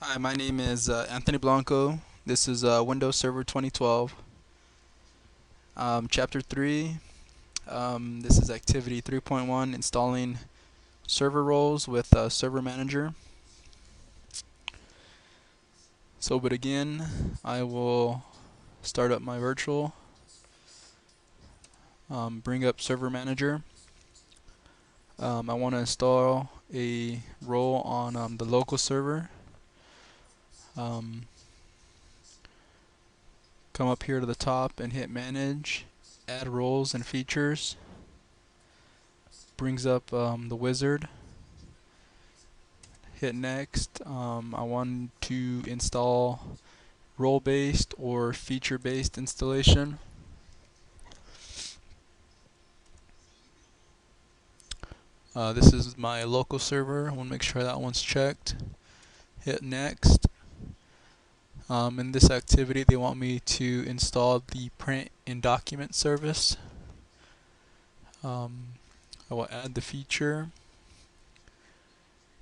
Hi, my name is Anthony Blanco. This is Windows Server 2012, Chapter 3. This is Activity 3.1, installing server roles with Server Manager. So, but again, I will start up my virtual, bring up Server Manager. I want to install a role on the local server. Come up here to the top and hit Manage, Add Roles and Features. Brings up the wizard. Hit Next. I want to install role-based or feature-based installation. This is my local server. I want to make sure that one's checked. Hit Next. In this activity, they want me to install the print in document service. I will add the feature.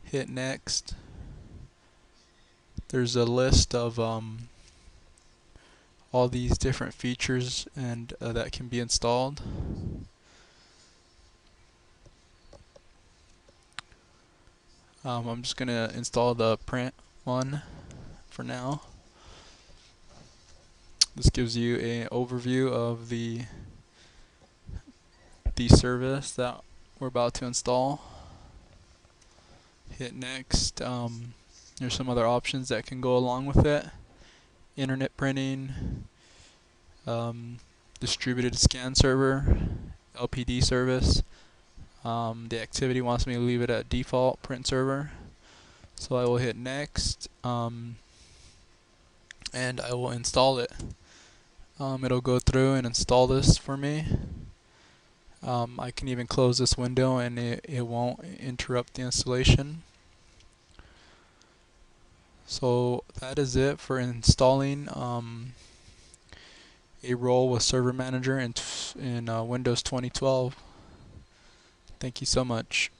Hit Next. There's a list of all these different features and that can be installed. I'm just gonna install the print one for now. This gives you an overview of the service that we're about to install. Hit Next. There's some other options that can go along with it. Internet printing, distributed scan server, LPD service. The activity wants me to leave it at default print server. So I will hit Next, and I will install it. It'll go through and install this for me. I can even close this window and it won't interrupt the installation. So that is it for installing a role with Server Manager in Windows 2012. Thank you so much.